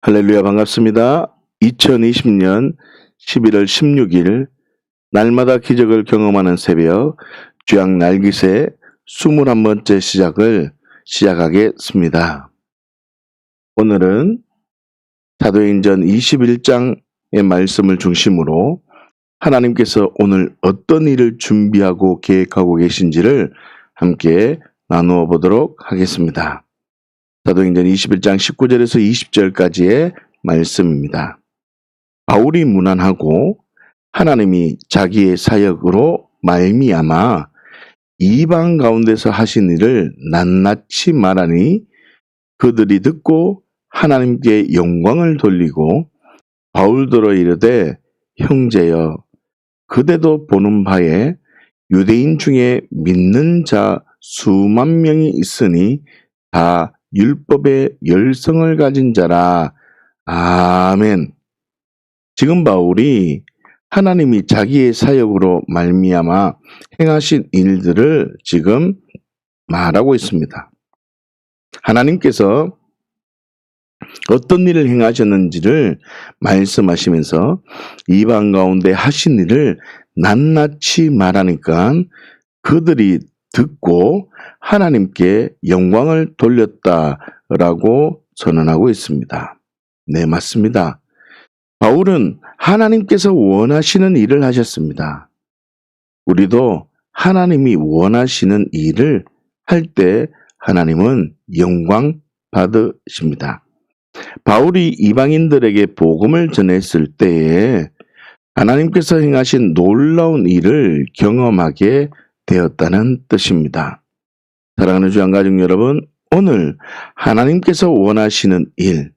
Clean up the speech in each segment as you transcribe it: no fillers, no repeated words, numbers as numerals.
할렐루야, 반갑습니다. 2020년 11월 16일 날마다 기적을 경험하는 새벽 주약 날기새 21번째 시작을 시작하겠습니다. 오늘은 사도행전 21장의 말씀을 중심으로 하나님께서 오늘 어떤 일을 준비하고 계획하고 계신지를 함께 나누어 보도록 하겠습니다. 사도행전 21장 19절에서 20절까지의 말씀입니다. 바울이 문안하고 하나님이 자기의 사역으로 말미암아 이방 가운데서 하신 일을 낱낱이 말하니 그들이 듣고 하나님께 영광을 돌리고 바울더러 이르되 형제여 그대도 보는 바에 유대인 중에 믿는 자 수만 명이 있으니 다 율법의 열성을 가진 자라. 아멘. 지금 바울이 하나님이 자기의 사역으로 말미암아 행하신 일들을 지금 말하고 있습니다. 하나님께서 어떤 일을 행하셨는지를 말씀하시면서 이방 가운데 하신 일을 낱낱이 말하니까 그들이 듣고 하나님께 영광을 돌렸다라고 선언하고 있습니다. 네, 맞습니다. 바울은 하나님께서 원하시는 일을 하셨습니다. 우리도 하나님이 원하시는 일을 할 때 하나님은 영광 받으십니다. 바울이 이방인들에게 복음을 전했을 때에 하나님께서 행하신 놀라운 일을 경험하게 되었다는 뜻입니다. 사랑하는 주양가족 여러분, 오늘 하나님께서 원하시는 일,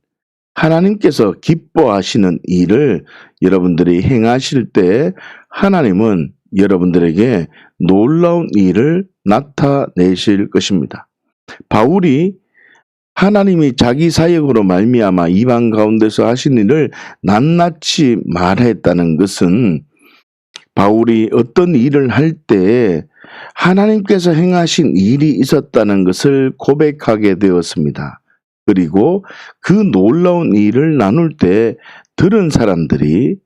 하나님께서 기뻐하시는 일을 여러분들이 행하실 때 하나님은 여러분들에게 놀라운 일을 나타내실 것입니다. 바울이 하나님이 자기 사역으로 말미암아 이방 가운데서 하신 일을 낱낱이 말했다는 것은 바울이 어떤 일을 할 때 하나님께서 행하신 일이 있었다는 것을 고백하게 되었습니다. 그리고 그 놀라운 일을 나눌 때 들은 사람들이,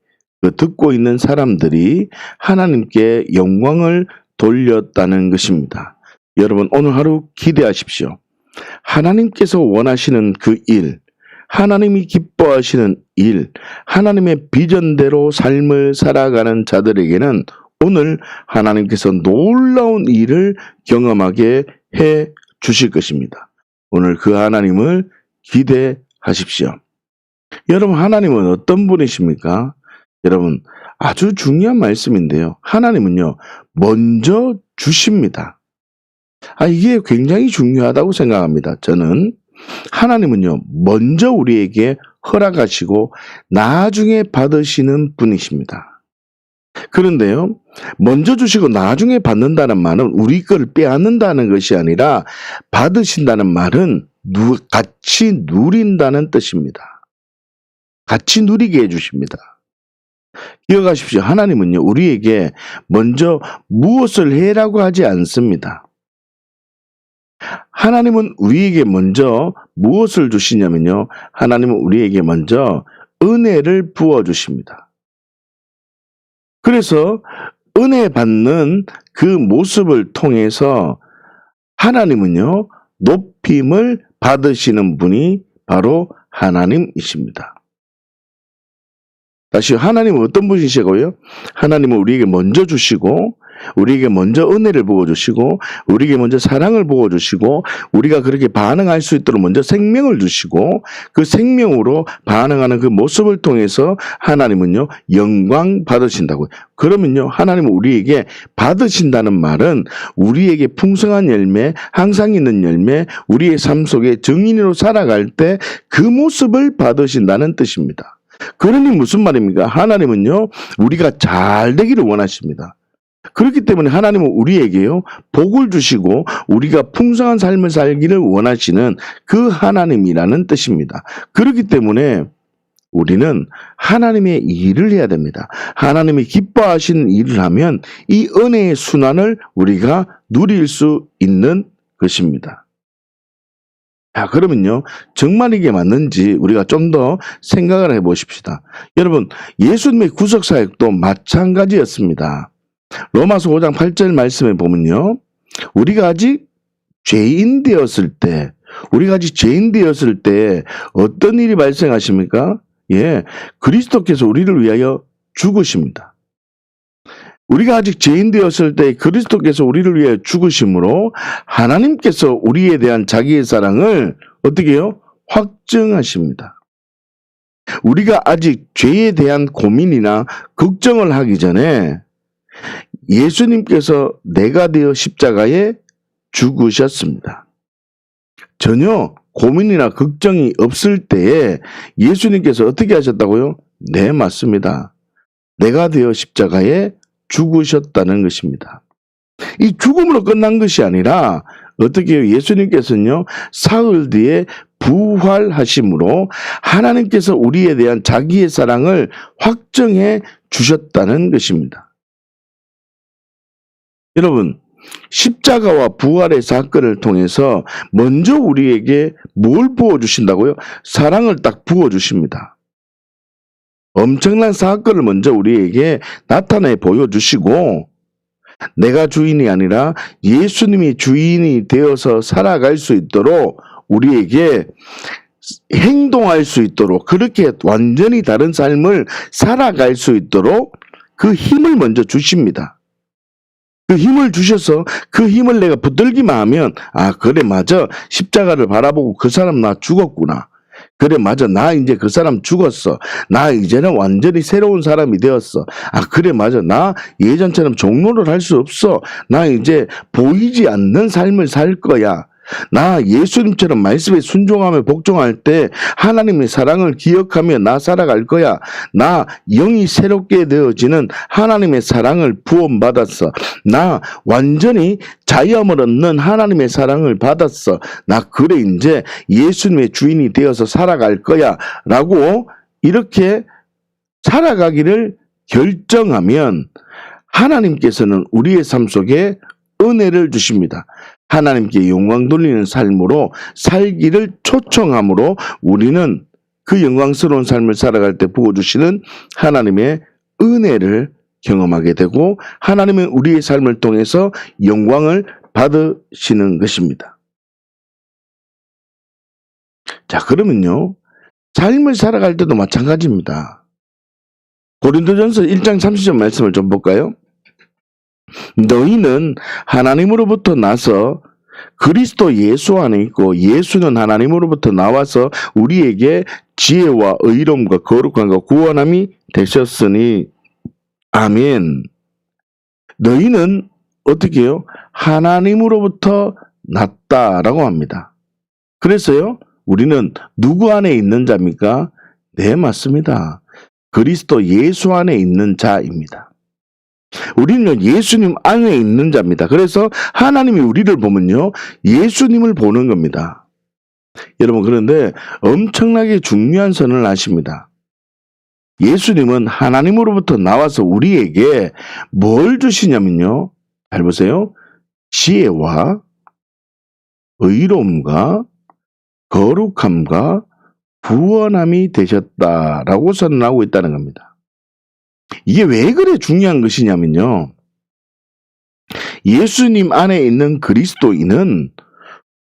듣고 있는 사람들이 하나님께 영광을 돌렸다는 것입니다. 여러분, 오늘 하루 기대하십시오. 하나님께서 원하시는 그 일, 하나님이 기뻐하시는 일, 하나님의 비전대로 삶을 살아가는 자들에게는 오늘 하나님께서 놀라운 일을 경험하게 해 주실 것입니다. 오늘 그 하나님을 기대하십시오. 여러분, 하나님은 어떤 분이십니까? 여러분, 아주 중요한 말씀인데요. 하나님은요, 먼저 주십니다. 이게 굉장히 중요하다고 생각합니다. 저는 하나님은요, 먼저 우리에게 허락하시고 나중에 받으시는 분이십니다. 그런데요, 먼저 주시고 나중에 받는다는 말은 우리 걸 빼앗는다는 것이 아니라 받으신다는 말은 같이 누린다는 뜻입니다. 같이 누리게 해주십니다. 기억하십시오. 하나님은요, 우리에게 먼저 무엇을 해라고 하지 않습니다. 하나님은 우리에게 먼저 무엇을 주시냐면요, 하나님은 우리에게 먼저 은혜를 부어주십니다. 그래서 은혜 받는 그 모습을 통해서 하나님은요, 높임을 받으시는 분이 바로 하나님이십니다. 다시, 하나님은 어떤 분이시고요? 하나님은 우리에게 먼저 주시고, 우리에게 먼저 은혜를 부어주시고, 우리에게 먼저 사랑을 부어주시고, 우리가 그렇게 반응할 수 있도록 먼저 생명을 주시고, 그 생명으로 반응하는 그 모습을 통해서 하나님은요, 영광 받으신다고요. 그러면요, 하나님은 우리에게 받으신다는 말은 우리에게 풍성한 열매, 항상 있는 열매, 우리의 삶 속에 증인으로 살아갈 때 그 모습을 받으신다는 뜻입니다. 그러니 무슨 말입니까? 하나님은요, 우리가 잘 되기를 원하십니다. 그렇기 때문에 하나님은 우리에게요, 복을 주시고 우리가 풍성한 삶을 살기를 원하시는 그 하나님이라는 뜻입니다. 그렇기 때문에 우리는 하나님의 일을 해야 됩니다. 하나님이 기뻐하시는 일을 하면 이 은혜의 순환을 우리가 누릴 수 있는 것입니다. 자, 그러면요, 정말 이게 맞는지 우리가 좀 더 생각을 해보십시다. 여러분, 예수님의 구속사역도 마찬가지였습니다. 로마서 5장 8절 말씀에 보면요, 우리가 아직 죄인 되었을 때, 어떤 일이 발생하십니까? 예, 그리스도께서 우리를 위하여 죽으십니다. 우리가 아직 죄인 되었을 때 그리스도께서 우리를 위해 죽으심으로 하나님께서 우리에 대한 자기의 사랑을 어떻게 해요? 확증하십니다. 우리가 아직 죄에 대한 고민이나 걱정을 하기 전에 예수님께서 내가 되어 십자가에 죽으셨습니다. 전혀 고민이나 걱정이 없을 때에 예수님께서 어떻게 하셨다고요? 네, 맞습니다. 내가 되어 십자가에 죽으셨다는 것입니다. 이 죽음으로 끝난 것이 아니라 어떻게 해요? 예수님께서는요, 사흘 뒤에 부활하심으로 하나님께서 우리에 대한 자기의 사랑을 확정해 주셨다는 것입니다. 여러분, 십자가와 부활의 사건을 통해서 먼저 우리에게 뭘 부어주신다고요? 사랑을 딱 부어주십니다. 엄청난 사건을 먼저 우리에게 나타내 보여주시고, 내가 주인이 아니라 예수님이 주인이 되어서 살아갈 수 있도록 우리에게 행동할 수 있도록, 그렇게 완전히 다른 삶을 살아갈 수 있도록 그 힘을 먼저 주십니다. 그 힘을 주셔서 그 힘을 내가 붙들기만 하면, 아, 그래, 맞아. 십자가를 바라보고 그 사람 나 죽었구나. 그래, 맞아. 나 이제 그 사람 죽었어. 나 이제는 완전히 새로운 사람이 되었어. 아, 그래, 맞아. 나 예전처럼 종로를 할 수 없어. 나 이제 보이지 않는 삶을 살 거야. 나 예수님처럼 말씀에 순종하며 복종할 때 하나님의 사랑을 기억하며 나 살아갈 거야. 나 영이 새롭게 되어지는 하나님의 사랑을 부음받았어. 나 완전히 자유함을 얻는 하나님의 사랑을 받았어. 나 그래 이제 예수님의 주인이 되어서 살아갈 거야. 라고 이렇게 살아가기를 결정하면 하나님께서는 우리의 삶 속에 은혜를 주십니다. 하나님께 영광 돌리는 삶으로 살기를 초청함으로 우리는 그 영광스러운 삶을 살아갈 때 부어주시는 하나님의 은혜를 경험하게 되고, 하나님은 우리의 삶을 통해서 영광을 받으시는 것입니다. 자, 그러면요, 삶을 살아갈 때도 마찬가지입니다. 고린도전서 1장 30절 말씀을 좀 볼까요? 너희는 하나님으로부터 나서 그리스도 예수 안에 있고 예수는 하나님으로부터 나와서 우리에게 지혜와 의로움과 거룩함과 구원함이 되셨으니 아멘. 너희는 어떻게 해요? 하나님으로부터 났다라고 합니다. 그래서요, 우리는 누구 안에 있는 자입니까? 네, 맞습니다. 그리스도 예수 안에 있는 자입니다. 우리는 예수님 안에 있는 자입니다. 그래서 하나님이 우리를 보면요, 예수님을 보는 겁니다. 여러분, 그런데 엄청나게 중요한 선을 아십니다. 예수님은 하나님으로부터 나와서 우리에게 뭘 주시냐면요, 잘 보세요. 지혜와 의로움과 거룩함과 구원함이 되셨다라고 선언하고 있다는 겁니다. 이게 왜 그래 중요한 것이냐면요, 예수님 안에 있는 그리스도인은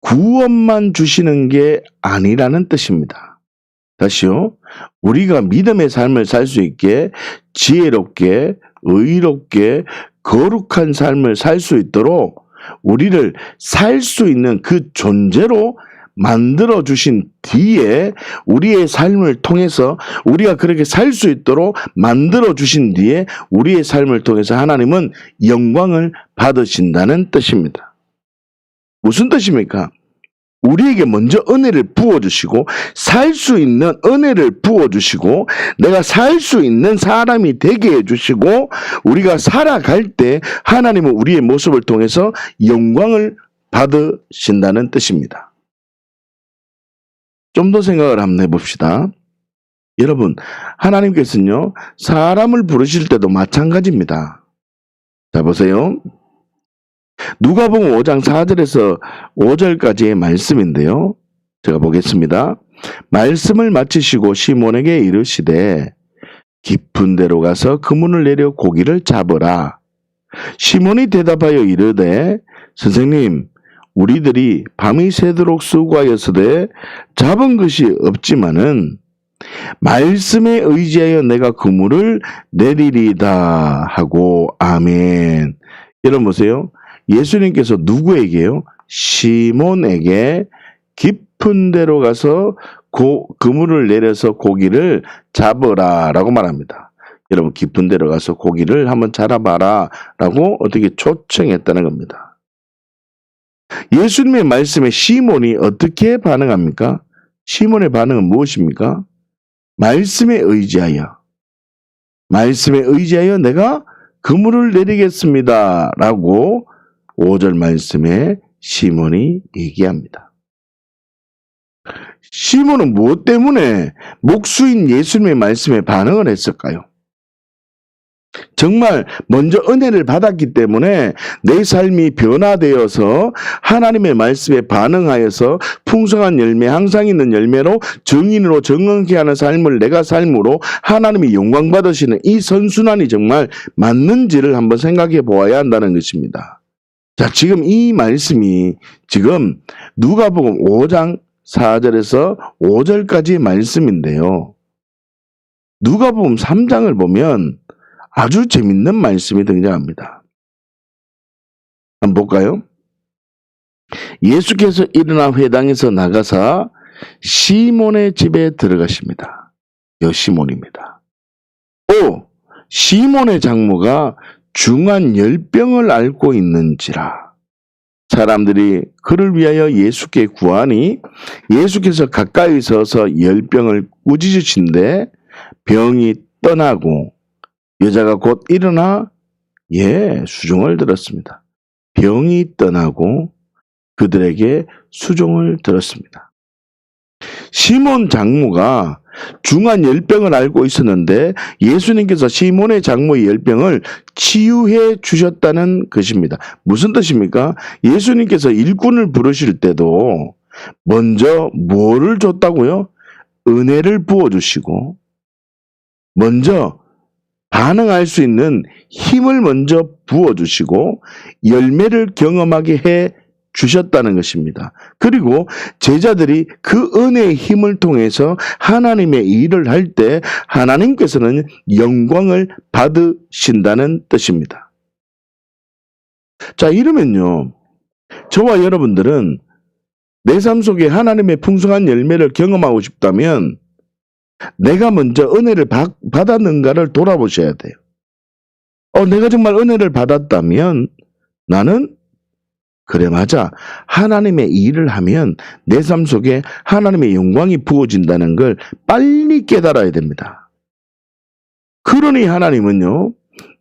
구원만 주시는 게 아니라는 뜻입니다. 다시요, 우리가 믿음의 삶을 살 수 있게 지혜롭게 의롭게 거룩한 삶을 살 수 있도록 우리를 살 수 있는 그 존재로 만들어 주신 뒤에, 우리의 삶을 통해서 우리가 그렇게 살 수 있도록 만들어 주신 뒤에 우리의 삶을 통해서 하나님은 영광을 받으신다는 뜻입니다. 무슨 뜻입니까? 우리에게 먼저 은혜를 부어주시고, 살 수 있는 은혜를 부어주시고, 내가 살 수 있는 사람이 되게 해주시고, 우리가 살아갈 때 하나님은 우리의 모습을 통해서 영광을 받으신다는 뜻입니다. 좀 더 생각을 한번 해봅시다. 여러분, 하나님께서는요, 사람을 부르실 때도 마찬가지입니다. 자, 보세요. 누가복음 5장 4절에서 5절까지의 말씀인데요, 제가 보겠습니다. 말씀을 마치시고 시몬에게 이르시되 깊은 데로 가서 그물을 내려 고기를 잡으라. 시몬이 대답하여 이르되 선생님 우리들이 밤이 새도록 수고하였으되 잡은 것이 없지만은 말씀에 의지하여 내가 그물을 내리리다 하고 아멘. 여러분 보세요. 예수님께서 누구에게요? 시몬에게 깊은 데로 가서 그물을 내려서 고기를 잡으라 라고 말합니다. 여러분 깊은 데로 가서 고기를 한번 잡아봐라 라고 어떻게 초청했다는 겁니다. 예수님의 말씀에 시몬이 어떻게 반응합니까? 시몬의 반응은 무엇입니까? 말씀에 의지하여 내가 그물을 내리겠습니다 라고 5절 말씀에 시몬이 얘기합니다. 시몬은 무엇 때문에 목수인 예수님의 말씀에 반응을 했을까요? 정말 먼저 은혜를 받았기 때문에 내 삶이 변화되어서 하나님의 말씀에 반응하여서 풍성한 열매, 항상 있는 열매로 증인으로 정응케 하는 삶을 내가 삶으로 하나님이 영광 받으시는 이 선순환이 정말 맞는지를 한번 생각해 보아야 한다는 것입니다. 자, 지금 이 말씀이 지금 누가복음 5장 4절에서 5절까지의 말씀인데요. 누가복음 3장을 보면 아주 재밌는 말씀이 등장합니다. 한번 볼까요? 예수께서 일어나 회당에서 나가사 시몬의 집에 들어가십니다. 여 시몬입니다. 시몬의 장모가 중한 열병을 앓고 있는지라. 사람들이 그를 위하여 예수께 구하니 예수께서 가까이 서서 열병을 꾸짖으신데 병이 떠나고 여자가 곧 일어나 수종을 들었습니다. 병이 떠나고 그들에게 수종을 들었습니다. 시몬 장모가 중한 열병을 앓고 있었는데 예수님께서 시몬의 장모의 열병을 치유해 주셨다는 것입니다. 무슨 뜻입니까? 예수님께서 일꾼을 부르실 때도 먼저 뭐를 줬다고요? 은혜를 부어주시고 먼저 반응할 수 있는 힘을 먼저 부어주시고 열매를 경험하게 해 주셨다는 것입니다. 그리고 제자들이 그 은혜의 힘을 통해서 하나님의 일을 할 때 하나님께서는 영광을 받으신다는 뜻입니다. 자, 이러면요, 저와 여러분들은 내 삶 속에 하나님의 풍성한 열매를 경험하고 싶다면 내가 먼저 은혜를 받았는가를 돌아보셔야 돼요. 내가 정말 은혜를 받았다면 나는 그래 맞아. 하나님의 일을 하면 내 삶 속에 하나님의 영광이 부어진다는 걸 빨리 깨달아야 됩니다. 그러니 하나님은요,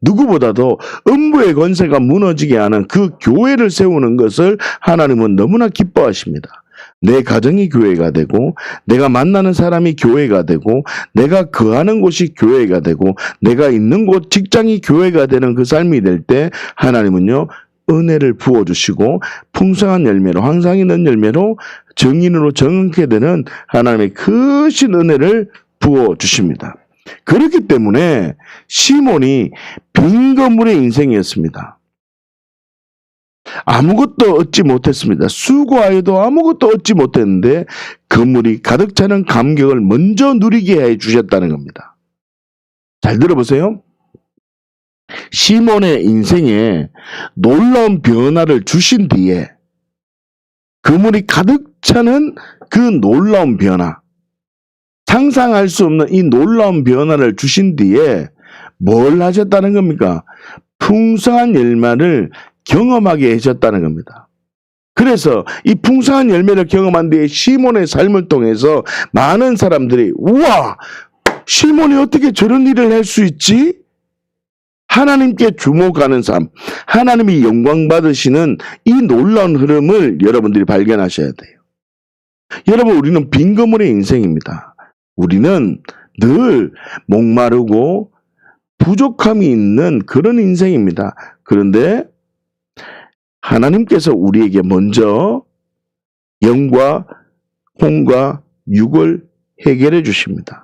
누구보다도 음부의 권세가 무너지게 하는 그 교회를 세우는 것을 하나님은 너무나 기뻐하십니다. 내 가정이 교회가 되고 내가 만나는 사람이 교회가 되고 내가 거하는 곳이 교회가 되고 내가 있는 곳 직장이 교회가 되는 그 삶이 될 때 하나님은요 은혜를 부어주시고 풍성한 열매로 항상 있는 열매로 정인으로 정응케 되는 하나님의 크신 은혜를 부어주십니다. 그렇기 때문에 시몬이 빈 그물의 인생이었습니다. 아무것도 얻지 못했습니다. 수고하여도 아무것도 얻지 못했는데 그물이 가득 차는 감격을 먼저 누리게 해 주셨다는 겁니다. 잘 들어보세요. 시몬의 인생에 놀라운 변화를 주신 뒤에 그물이 가득 차는 그 놀라운 변화, 상상할 수 없는 이 놀라운 변화를 주신 뒤에 뭘 하셨다는 겁니까? 풍성한 열매를 경험하게 하셨다는 겁니다. 그래서 이 풍성한 열매를 경험한 뒤에 시몬의 삶을 통해서 많은 사람들이 우와! 시몬이 어떻게 저런 일을 할 수 있지? 하나님께 주목하는 삶, 하나님이 영광 받으시는 이 놀라운 흐름을 여러분들이 발견하셔야 돼요. 여러분, 우리는 빈 그물의 인생입니다. 우리는 늘 목마르고 부족함이 있는 그런 인생입니다. 그런데 하나님께서 우리에게 먼저 영과 혼과 육을 해결해 주십니다.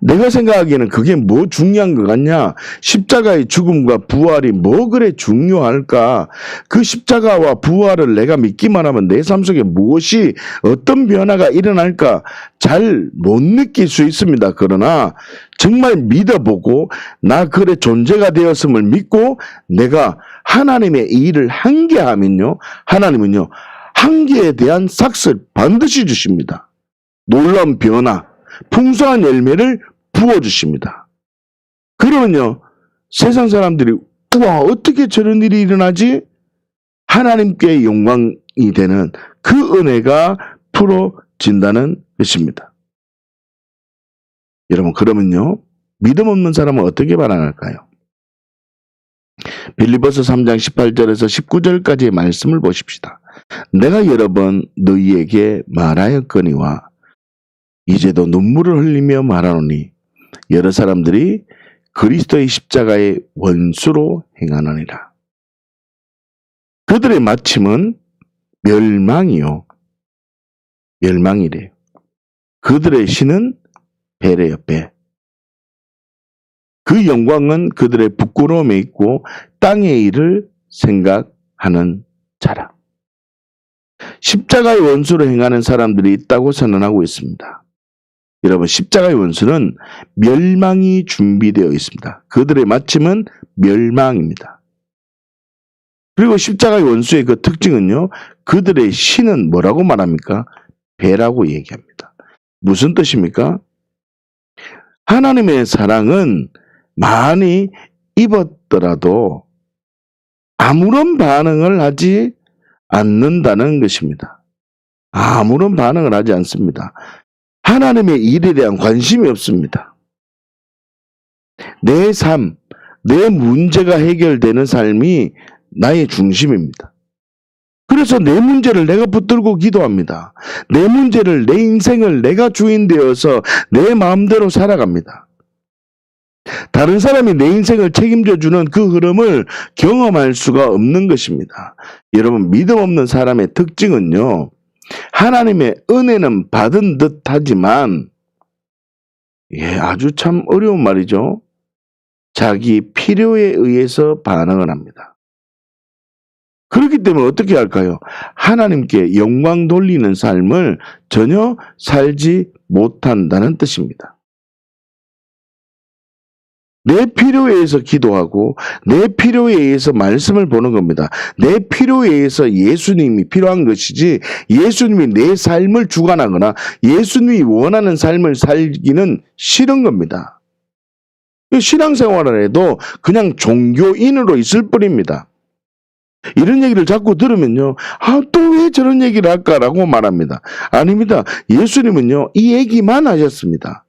내가 생각하기에는 그게 뭐 중요한 것 같냐? 십자가의 죽음과 부활이 뭐 그래 중요할까? 그 십자가와 부활을 내가 믿기만 하면 내 삶 속에 무엇이 어떤 변화가 일어날까? 잘 못 느낄 수 있습니다. 그러나 정말 믿어보고 나 그래 존재가 되었음을 믿고 내가 하나님의 일을 한계하면요. 하나님은요. 한계에 대한 삭을 반드시 주십니다. 놀라운 변화. 풍성한 열매를 부어주십니다. 그러면요, 세상 사람들이, 우와, 어떻게 저런 일이 일어나지? 하나님께 영광이 되는 그 은혜가 풀어진다는 것입니다. 여러분, 그러면요, 믿음 없는 사람은 어떻게 반응할까요? 빌립보서 3장 18절에서 19절까지의 말씀을 보십시다. 내가 여러 번 너희에게 말하였거니와 이제도 눈물을 흘리며 말하노니 여러 사람들이 그리스도의 십자가의 원수로 행하느니라. 그들의 마침은 멸망이요. 멸망이래요. 그들의 신은 배래요, 배. 그 영광은 그들의 부끄러움에 있고 땅의 일을 생각하는 자라. 십자가의 원수로 행하는 사람들이 있다고 선언하고 있습니다. 여러분, 십자가의 원수는 멸망이 준비되어 있습니다. 그들의 마침은 멸망입니다. 그리고 십자가의 원수의 그 특징은요, 그들의 신은 뭐라고 말합니까? 배라고 얘기합니다. 무슨 뜻입니까? 하나님의 사랑은 많이 입었더라도 아무런 반응을 하지 않는다는 것입니다. 아무런 반응을 하지 않습니다. 하나님의 일에 대한 관심이 없습니다. 내 삶, 내 문제가 해결되는 삶이 나의 중심입니다. 그래서 내 문제를 내가 붙들고 기도합니다. 내 문제를, 내 인생을 내가 주인 되어서 내 마음대로 살아갑니다. 다른 사람이 내 인생을 책임져주는 그 흐름을 경험할 수가 없는 것입니다. 여러분, 믿음 없는 사람의 특징은요, 하나님의 은혜는 받은 듯 하지만, 아주 참 어려운 말이죠. 자기 필요에 의해서 반응을 합니다. 그렇기 때문에 어떻게 할까요? 하나님께 영광 돌리는 삶을 전혀 살지 못한다는 뜻입니다. 내 필요에 의해서 기도하고 내 필요에 의해서 말씀을 보는 겁니다. 내 필요에 의해서 예수님이 필요한 것이지 예수님이 내 삶을 주관하거나 예수님이 원하는 삶을 살기는 싫은 겁니다. 신앙생활을 해도 그냥 종교인으로 있을 뿐입니다. 이런 얘기를 자꾸 들으면요, 또 왜 저런 얘기를 할까라고 말합니다. 아닙니다. 예수님은요, 이 얘기만 하셨습니다.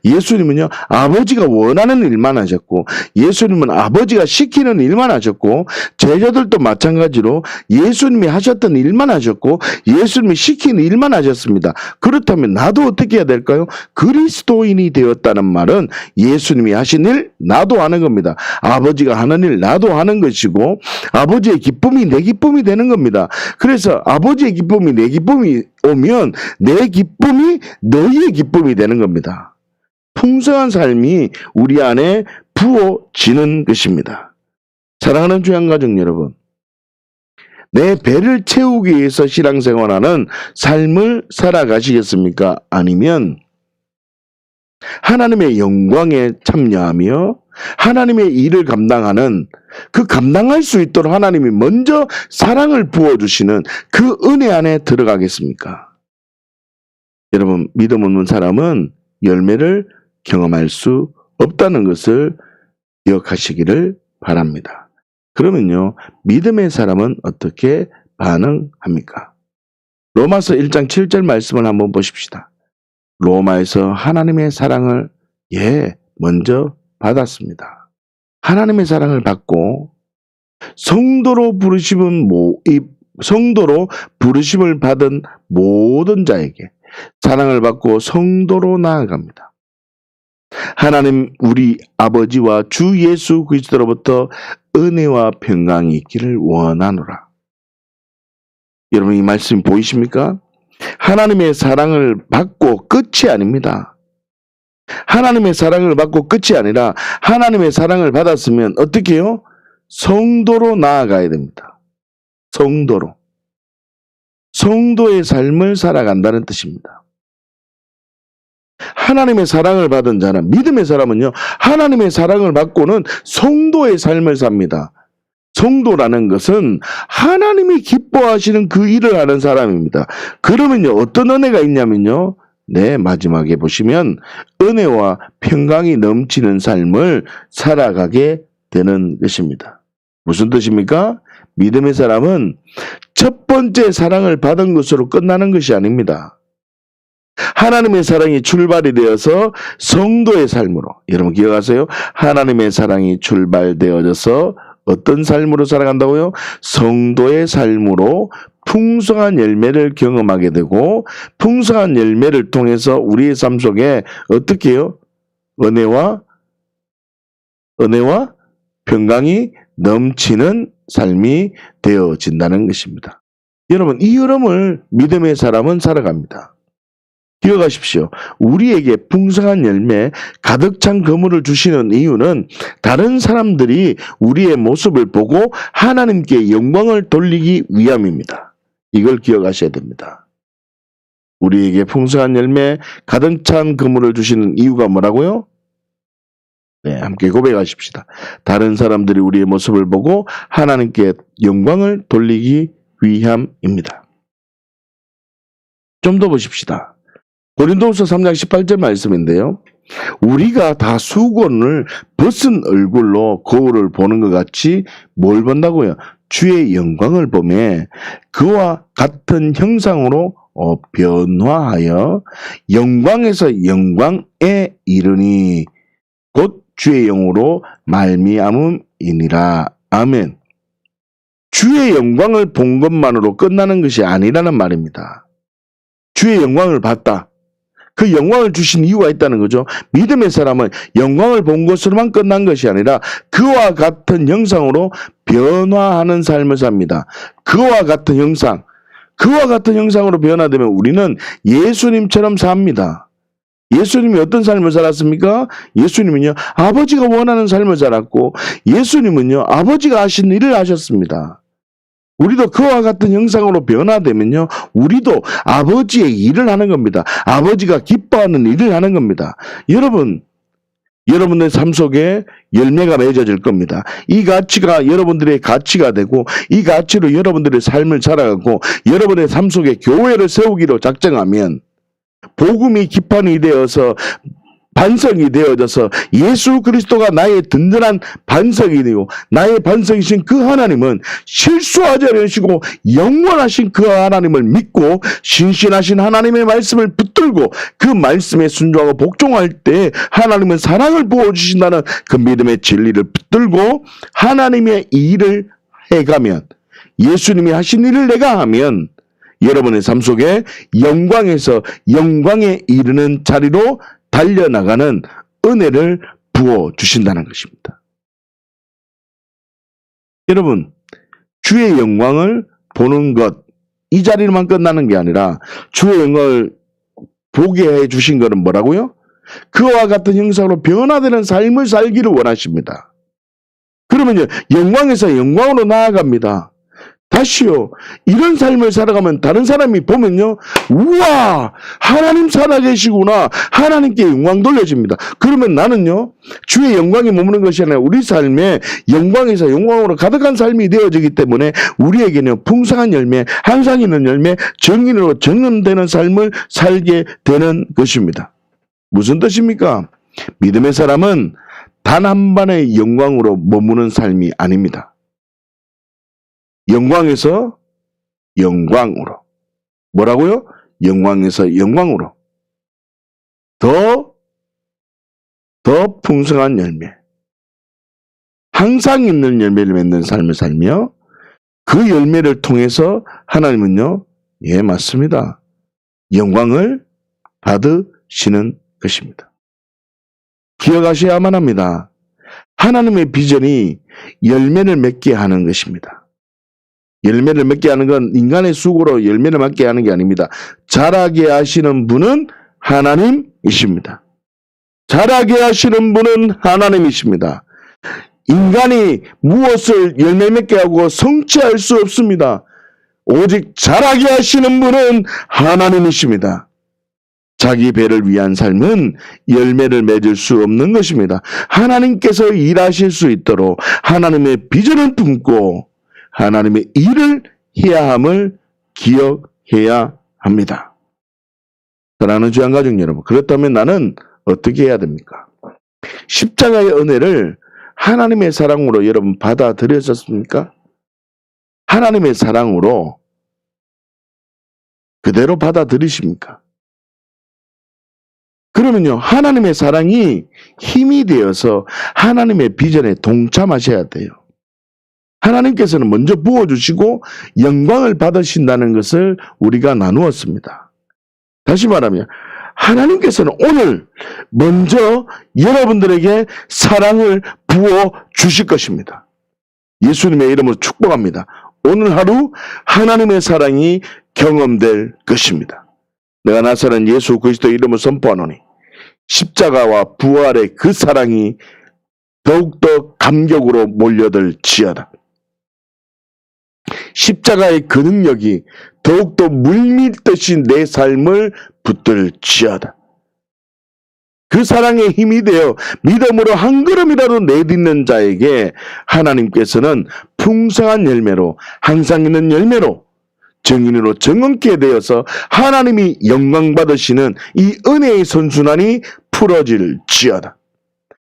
예수님은요, 아버지가 원하는 일만 하셨고, 예수님은 아버지가 시키는 일만 하셨고, 제자들도 마찬가지로 예수님이 하셨던 일만 하셨고, 예수님이 시키는 일만 하셨습니다. 그렇다면 나도 어떻게 해야 될까요? 그리스도인이 되었다는 말은 예수님이 하신 일, 나도 하는 겁니다. 아버지가 하는 일, 나도 하는 것이고, 아버지의 기쁨이 내 기쁨이 되는 겁니다. 그래서 아버지의 기쁨이 내 기쁨이 오면 내 기쁨이 너희의 기쁨이 되는 겁니다. 풍성한 삶이 우리 안에 부어지는 것입니다. 사랑하는 주양가족 여러분, 내 배를 채우기 위해서 신앙생활하는 삶을 살아가시겠습니까? 아니면 하나님의 영광에 참여하며 하나님의 일을 감당하는, 그 감당할 수 있도록 하나님이 먼저 사랑을 부어주시는 그 은혜 안에 들어가겠습니까? 여러분, 믿음 없는 사람은 열매를 경험할 수 없다는 것을 기억하시기를 바랍니다. 그러면요, 믿음의 사람은 어떻게 반응합니까? 로마서 1장 7절 말씀을 한번 보십시다. 로마에서 하나님의 사랑을 먼저 받았습니다. 하나님의 사랑을 받고 성도로 부르심을 받은 모든 자에게 사랑을 받고 성도로 나아갑니다. 하나님 우리 아버지와 주 예수 그리스도로부터 은혜와 평강이 있기를 원하노라. 여러분, 이 말씀 보이십니까? 하나님의 사랑을 받고 끝이 아닙니다. 하나님의 사랑을 받고 끝이 아니라 하나님의 사랑을 받았으면 어떻게 해요? 성도로 나아가야 됩니다. 성도로. 성도의 삶을 살아간다는 뜻입니다. 하나님의 사랑을 받은 자는, 믿음의 사람은요, 하나님의 사랑을 받고는 성도의 삶을 삽니다. 성도라는 것은 하나님이 기뻐하시는 그 일을 하는 사람입니다. 그러면요, 어떤 은혜가 있냐면요, 마지막에 보시면 은혜와 평강이 넘치는 삶을 살아가게 되는 것입니다. 무슨 뜻입니까? 믿음의 사람은 첫 번째 사랑을 받은 것으로 끝나는 것이 아닙니다. 하나님의 사랑이 출발이 되어서 성도의 삶으로, 여러분 기억하세요? 하나님의 사랑이 출발되어져서 어떤 삶으로 살아간다고요? 성도의 삶으로 풍성한 열매를 경험하게 되고, 풍성한 열매를 통해서 우리의 삶 속에 어떻게 해요? 은혜와 평강이 넘치는 삶이 되어진다는 것입니다. 여러분, 이 흐름을 믿음의 사람은 살아갑니다. 기억하십시오. 우리에게 풍성한 열매, 가득 찬 그물을 주시는 이유는 다른 사람들이 우리의 모습을 보고 하나님께 영광을 돌리기 위함입니다. 이걸 기억하셔야 됩니다. 우리에게 풍성한 열매, 가득 찬 그물을 주시는 이유가 뭐라고요? 함께 고백하십시다. 다른 사람들이 우리의 모습을 보고 하나님께 영광을 돌리기 위함입니다. 좀 더 보십시다. 고린도후서 3장 18절 말씀인데요. 우리가 다 수건을 벗은 얼굴로 거울을 보는 것 같이 뭘 본다고요? 주의 영광을 보며 그와 같은 형상으로 변화하여 영광에서 영광에 이르니 곧 주의 영으로 말미암음이니라. 아멘. 주의 영광을 본 것만으로 끝나는 것이 아니라는 말입니다. 주의 영광을 봤다. 그 영광을 주신 이유가 있다는 거죠. 믿음의 사람은 영광을 본 것으로만 끝난 것이 아니라 그와 같은 형상으로 변화하는 삶을 삽니다. 그와 같은 형상, 그와 같은 형상으로 변화되면 우리는 예수님처럼 삽니다. 예수님이 어떤 삶을 살았습니까? 예수님은요, 아버지가 원하는 삶을 살았고, 예수님은요, 아버지가 하신 일을 하셨습니다. 우리도 그와 같은 형상으로 변화되면요, 우리도 아버지의 일을 하는 겁니다. 아버지가 기뻐하는 일을 하는 겁니다. 여러분의 삶 속에 열매가 맺어질 겁니다. 이 가치가 여러분들의 가치가 되고, 이 가치로 여러분들의 삶을 살아가고, 여러분의 삶 속에 교회를 세우기로 작정하면 복음이 기판이 되어서 반석이 되어져서 예수 그리스도가 나의 든든한 반석이 되고, 나의 반석이신 그 하나님은 실수하지 않으시고 영원하신 그 하나님을 믿고 신실하신 하나님의 말씀을 붙들고 그 말씀에 순종하고 복종할 때 하나님은 사랑을 부어주신다는 그 믿음의 진리를 붙들고 하나님의 일을 해가면, 예수님이 하신 일을 내가 하면 여러분의 삶 속에 영광에서 영광에 이르는 자리로 달려나가는 은혜를 부어주신다는 것입니다. 여러분, 주의 영광을 보는 것, 이 자리로만 끝나는 게 아니라 주의 영광을 보게 해주신 것은 뭐라고요? 그와 같은 형상으로 변화되는 삶을 살기를 원하십니다. 그러면요, 영광에서 영광으로 나아갑니다. 다시요, 이런 삶을 살아가면 다른 사람이 보면요, 우와, 하나님 살아계시구나, 하나님께 영광 돌려집니다. 그러면 나는요, 주의 영광이 머무는 것이 아니라 우리 삶에 영광에서 영광으로 가득한 삶이 되어지기 때문에 우리에게는 풍성한 열매, 항상 있는 열매, 정인으로 정돈되는 삶을 살게 되는 것입니다. 무슨 뜻입니까? 믿음의 사람은 단 한 번의 영광으로 머무는 삶이 아닙니다. 영광에서 영광으로. 뭐라고요? 영광에서 영광으로. 더 풍성한 열매. 항상 있는 열매를 맺는 삶을 살며 그 열매를 통해서 하나님은요, 맞습니다, 영광을 받으시는 것입니다. 기억하셔야만 합니다. 하나님의 비전이 열매를 맺게 하는 것입니다. 열매를 맺게 하는 건 인간의 수고로 열매를 맺게 하는 게 아닙니다. 자라게 하시는 분은 하나님이십니다. 자라게 하시는 분은 하나님이십니다. 인간이 무엇을 열매 맺게 하고 성취할 수 없습니다. 오직 자라게 하시는 분은 하나님이십니다. 자기 배를 위한 삶은 열매를 맺을 수 없는 것입니다. 하나님께서 일하실 수 있도록 하나님의 비전을 품고 하나님의 일을 해야 함을 기억해야 합니다. 사랑하는 주양가족 여러분, 그렇다면 나는 어떻게 해야 됩니까? 십자가의 은혜를 하나님의 사랑으로 여러분 받아들였었습니까? 하나님의 사랑으로 그대로 받아들이십니까? 그러면요, 하나님의 사랑이 힘이 되어서 하나님의 비전에 동참하셔야 돼요. 하나님께서는 먼저 부어주시고 영광을 받으신다는 것을 우리가 나누었습니다. 다시 말하면 하나님께서는 오늘 먼저 여러분들에게 사랑을 부어주실 것입니다. 예수님의 이름으로 축복합니다. 오늘 하루 하나님의 사랑이 경험될 것입니다. 내가 나사렛 예수 그리스도 이름을 선포하노니 십자가와 부활의 그 사랑이 더욱더 감격으로 몰려들지어다. 십자가의 그 능력이 더욱더 물밀듯이 내 삶을 붙들지어다. 그 사랑의 힘이 되어 믿음으로 한 걸음이라도 내딛는 자에게 하나님께서는 풍성한 열매로, 항상 있는 열매로, 정인으로 정확게 되어서 하나님이 영광 받으시는 이 은혜의 선순환이 풀어질지어다.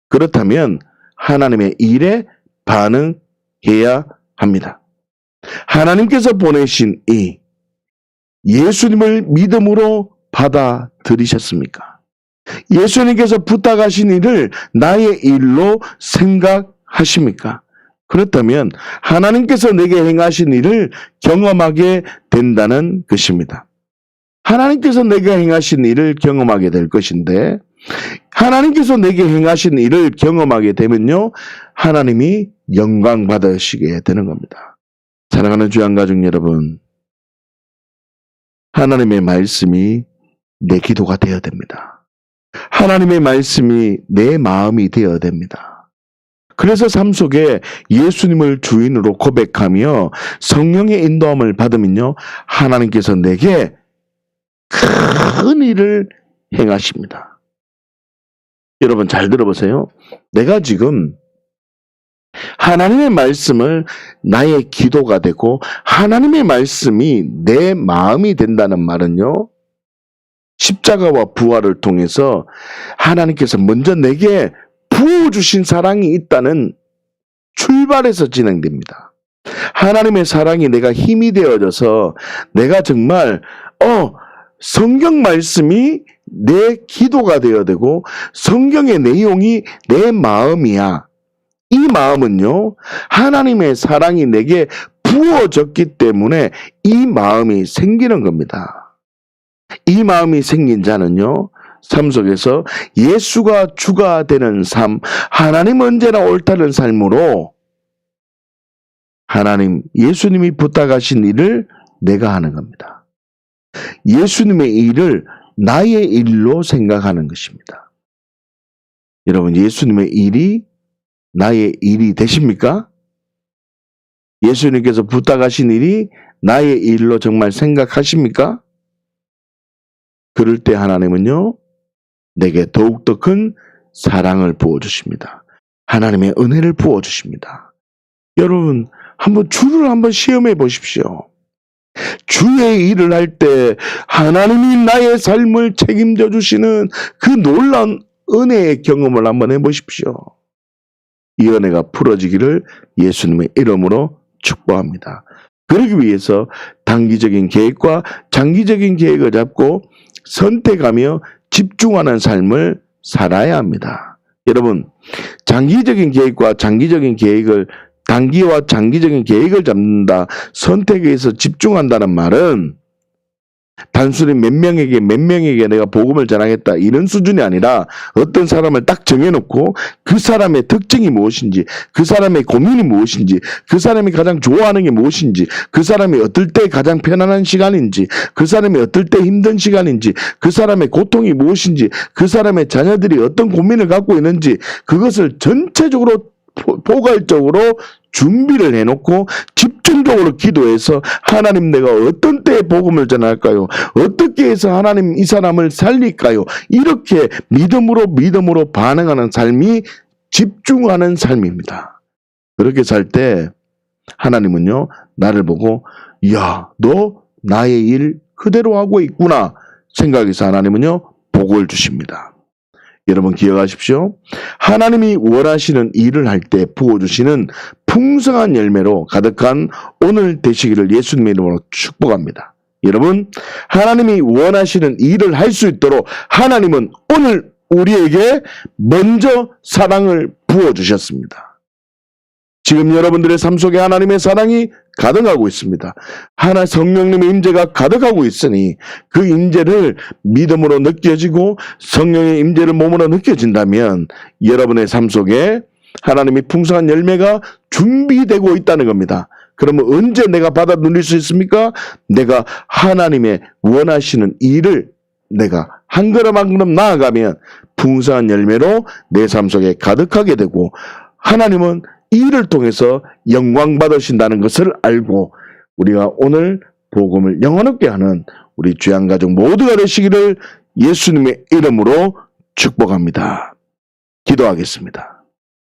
그렇다면 하나님의 일에 반응해야 합니다. 하나님께서 보내신 이 예수님을 믿음으로 받아들이셨습니까? 예수님께서 부탁하신 일을 나의 일로 생각하십니까? 그렇다면 하나님께서 내게 행하신 일을 경험하게 된다는 것입니다. 하나님께서 내게 행하신 일을 경험하게 될 것인데, 하나님께서 내게 행하신 일을 경험하게 되면요, 하나님이 영광 받으시게 되는 겁니다. 사랑하는 주양가족 여러분, 하나님의 말씀이 내 기도가 되어야 됩니다. 하나님의 말씀이 내 마음이 되어야 됩니다. 그래서 삶 속에 예수님을 주인으로 고백하며 성령의 인도함을 받으면요, 하나님께서 내게 큰 일을 행하십니다. 여러분 잘 들어보세요. 내가 지금 하나님의 말씀을 나의 기도가 되고 하나님의 말씀이 내 마음이 된다는 말은요, 십자가와 부활을 통해서 하나님께서 먼저 내게 부어주신 사랑이 있다는 출발에서 진행됩니다. 하나님의 사랑이 내가 힘이 되어져서 내가 정말 성경 말씀이 내 기도가 되어야 되고 성경의 내용이 내 마음이야. 이 마음은요, 하나님의 사랑이 내게 부어졌기 때문에 이 마음이 생기는 겁니다. 이 마음이 생긴 자는요, 삶 속에서 예수가 주가 되는 삶, 하나님 언제나 옳다는 삶으로 하나님, 예수님이 부탁하신 일을 내가 하는 겁니다. 예수님의 일을 나의 일로 생각하는 것입니다. 여러분, 예수님의 일이 나의 일이 되십니까? 예수님께서 부탁하신 일이 나의 일로 정말 생각하십니까? 그럴 때 하나님은요, 내게 더욱더 큰 사랑을 부어주십니다. 하나님의 은혜를 부어주십니다. 여러분, 주를 한번 시험해 보십시오. 주의 일을 할 때 하나님이 나의 삶을 책임져 주시는 그 놀라운 은혜의 경험을 한번 해보십시오. 이 은혜가 풀어지기를 예수님의 이름으로 축복합니다. 그러기 위해서 단기적인 계획과 장기적인 계획을 잡고 선택하며 집중하는 삶을 살아야 합니다. 여러분, 장기적인 계획과 장기적인 계획을, 단기와 장기적인 계획을 잡는다, 선택에서 집중한다는 말은 단순히 몇 명에게 내가 복음을 전하겠다 이런 수준이 아니라 어떤 사람을 딱 정해놓고 그 사람의 특징이 무엇인지, 그 사람의 고민이 무엇인지, 그 사람이 가장 좋아하는 게 무엇인지, 그 사람이 어떨 때 가장 편안한 시간인지, 그 사람이 어떨 때 힘든 시간인지, 그 사람의 고통이 무엇인지, 그 사람의 자녀들이 어떤 고민을 갖고 있는지 그것을 전체적으로 포괄적으로 준비를 해놓고 집중적으로 기도해서 하나님 내가 어떤 때에 복음을 전할까요? 어떻게 해서 하나님 이 사람을 살릴까요? 이렇게 믿음으로 반응하는 삶이 집중하는 삶입니다. 그렇게 살 때 하나님은요 나를 보고 야, 너 나의 일 그대로 하고 있구나 생각해서 하나님은요 복을 주십니다. 여러분 기억하십시오. 하나님이 원하시는 일을 할 때 부어주시는 풍성한 열매로 가득한 오늘 되시기를 예수님의 이름으로 축복합니다. 여러분 하나님이 원하시는 일을 할 수 있도록 하나님은 오늘 우리에게 먼저 사랑을 부어주셨습니다. 지금 여러분들의 삶 속에 하나님의 사랑이 가득하고 있습니다. 하나 성령님의 임재가 가득하고 있으니 그 임재를 믿음으로 느껴지고 성령의 임재를 몸으로 느껴진다면 여러분의 삶 속에 하나님의 풍성한 열매가 준비되고 있다는 겁니다. 그러면 언제 내가 받아 누릴 수 있습니까? 내가 하나님의 원하시는 일을 내가 한 걸음 한 걸음 나아가면 풍성한 열매로 내 삶 속에 가득하게 되고 하나님은 이 일을 통해서 영광 받으신다는 것을 알고 우리가 오늘 복음을 영원하게 하는 우리 귀한 가족 모두가 되시기를 예수님의 이름으로 축복합니다. 기도하겠습니다.